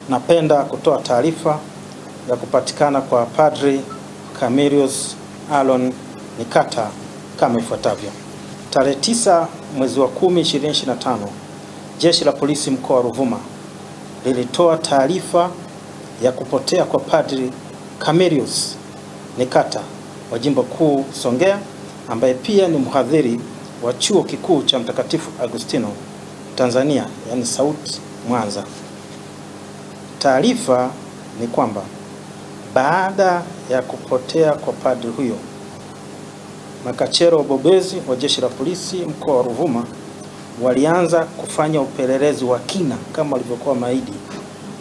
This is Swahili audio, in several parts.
Napenda kutoa taarifa ya kupatikana kwa Padri Camillus Aaron Nikata kama ifuatavyo. Tarehe 9 mwezi wa 10 2025, Jeshi la Polisi mkoa wa Ruvuma lilitoa taarifa ya kupotea kwa Padri Camillus Nikata wa Jimbo Kuu Songea, ambaye pia ni mhadhiri wa Chuo Kikuu cha Mtakatifu Agustino Tanzania, yani SAUT Mwanza. Taarifa ni kwamba baada ya kupotea kwa padri huyo, makachero wabobezi wa Jeshi la Polisi mkoa wa Ruvuma walianza kufanya upelelezi wa kina kama walivyokuwa maidi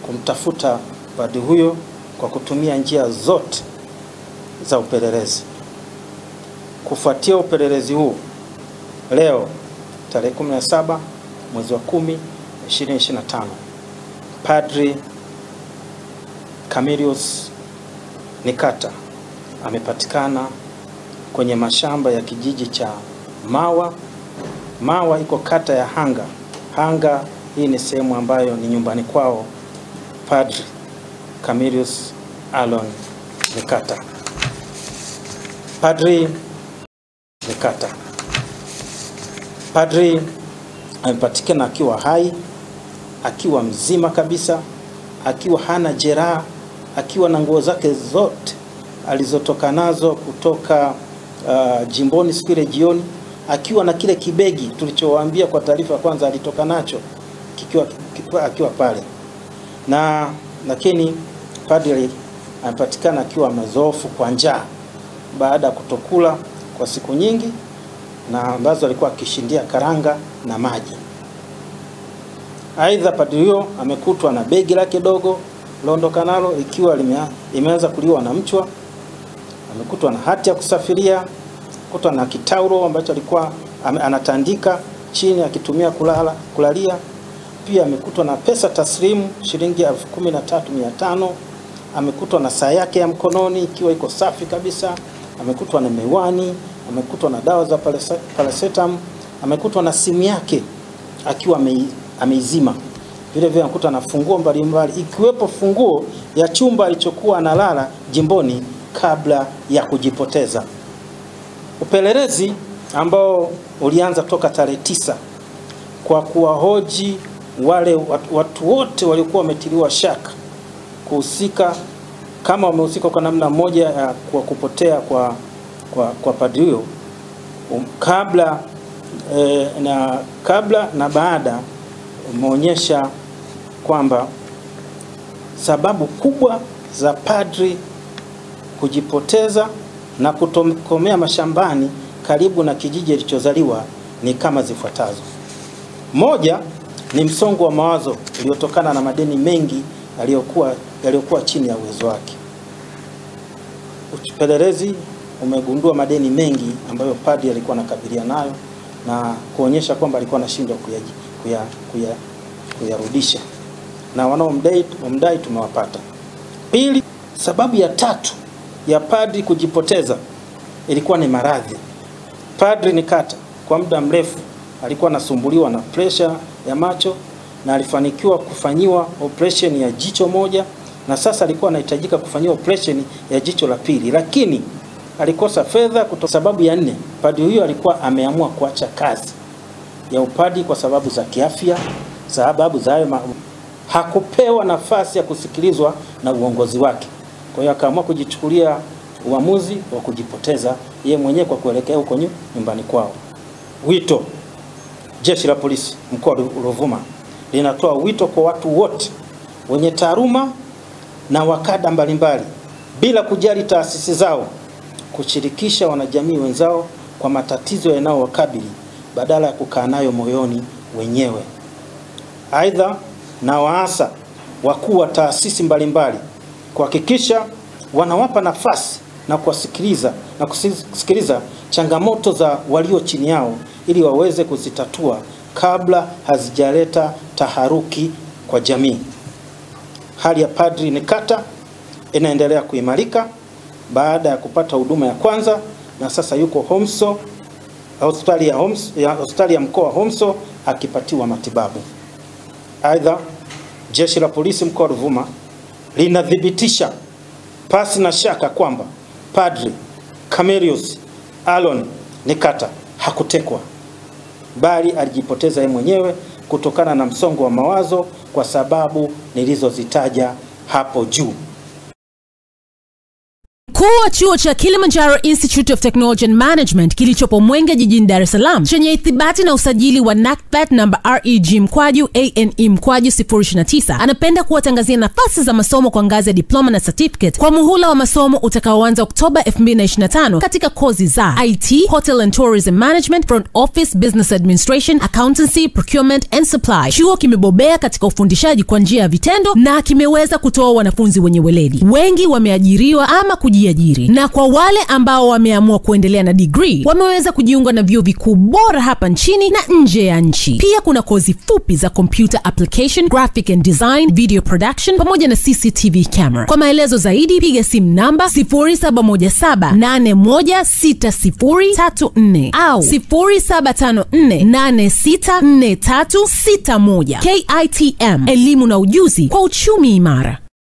kumtafuta padri huyo kwa kutumia njia zote za upelelezi. Kufuatia upelelezi huu, leo tarehe 17 mwezi wa 10 2025, Padri Camillus Nikata amepatikana kwenye mashamba ya kijiji cha Mawa. Mawa iko kata ya Hanga. Hanga hii ni sehemu ambayo ni nyumbani kwao Padri Camillus Aaron Nikata. Padri Nikata, padri amepatikana akiwa hai, akiwa mzima kabisa, akiwa hana jeraha, akiwa na nguo zake zote alizotoka nazo kutoka jimboni siku ile jioni, akiwa na kile kibegi tulichowaambia kwa taarifa kwanza alitoka nacho akiwa pale. Lakini padri amepatikana akiwa mazofu kwa njaa baada ya kutokula kwa siku nyingi, na ambazo alikuwa akishindia karanga na maji. Aidha, padri huyo amekutwa na begi lake dogo londoka nalo ikiwa imeanza kuliwa na mchwa. Amekutwa na hati ya kusafiria, kutwa na kitauro ambacho alikuwa anatandika chini akitumia kulalia. Pia amekutwa na pesa taslimu shilingi 13,500. Amekutwa na saa yake ya mkononi ikiwa iko safi kabisa. Amekutwa na miwani, amekutwa na dawa za paracetamol, amekutwa na simu yake akiwa ameizima. Vile vile amekutwa na funguo mbalimbali ikiwepo funguo ya chumba alichokuwa analala jimboni kabla ya kujipoteza. Upelelezi ambao ulianza toka tarehe 9 kwa kuwahoji wale watu wote waliokuwa wametiliwa shaka kuhusika, kama wamehusika kwa namna moja ya kwa kupotea kwa padri huyo, kabla na baada, umeonyesha kwamba sababu kubwa za padri kujipoteza na kutokomea mashambani karibu na kijiji alichozaliwa ni kama zifuatazo. Moja ni msongo wa mawazo uliotokana na madeni mengi yaliyokuwa chini ya uwezo wake. Upelelezi umegundua madeni mengi ambayo padri alikuwa anakabiliana nayo na kuonyesha kwamba alikuwa anashindwa kuyarudisha, na wanaomdai tumewapata. Pili, sababu ya tatu ya padri kujipoteza ilikuwa ni maradhi. Padri Nikata kwa muda mrefu alikuwa anasumbuliwa na pressure ya macho na alifanikiwa kufanyiwa operation ya jicho moja, na sasa alikuwa anahitajika kufanyiwa operation ya jicho la pili, lakini alikosa fedha. Kwa sababu ya 4, padri huyo alikuwa ameamua kuacha kazi ya upadri kwa sababu za kiafya. Sababu za hayo hakupewa nafasi ya kusikilizwa na uongozi wake, kwa hiyo akaamua kujichukulia uamuzi wa kujipoteza yeye mwenyewe kwa kuelekea huko nyumbani kwao. Wito: Jeshi la Polisi mkoa wa Ruvuma linatoa wito kwa watu wote wenye taaluma na wakada mbalimbali bila kujali taasisi zao kushirikisha wanajamii wenzao kwa matatizo yanayowakabili badala ya kukaa nayo moyoni wenyewe. Aidha, na waasa wakuu wa taasisi mbalimbali kuhakikisha wanawapa nafasi na kusikiliza changamoto za walio chini yao ili waweze kuzitatua kabla hazijaleta taharuki kwa jamii. Hali ya Padri Nikata inaendelea kuimarika baada ya kupata huduma ya kwanza, na sasa yuko Homso, hospitali ya mkoa wa Homso akipatiwa matibabu. Aidha, Jeshi la Polisi mkoa wa Ruvuma linathibitisha pasi na shaka kwamba Padri Camillus Alon Nikata hakutekwa, bali alijipoteza yeye mwenyewe kutokana na msongo wa mawazo kwa sababu nilizozitaja hapo juu. Mkuu wa chuo cha Kilimanjaro Institute of Technology and Management kilichopo Mwenge jijini Dar es Salaam chenye ithibati na usajili wa NACTVET namba REG/ANE/029 anapenda kuwatangazia nafasi za masomo kwa ngazi ya diploma na certificate kwa muhula wa masomo utakaoanza Oktoba 2025 katika kozi za IT, Hotel and Tourism Management, Front Office, Business Administration, Accountancy, Procurement and Supply. Chuo kimebobea katika ufundishaji kwa njia ya vitendo na kimeweza kutoa wanafunzi wenye weledi. Wengi wameajiriwa ama kujiajiri, na kwa wale ambao wameamua kuendelea na degree wameweza kujiunga na vyuo vikuu bora hapa nchini na nje ya nchi. Pia kuna kozi fupi za computer application, graphic and design, video production pamoja na CCTV camera. Kwa maelezo zaidi piga simu namba 0717816034 au 0754864361. KITM, elimu na ujuzi kwa uchumi imara.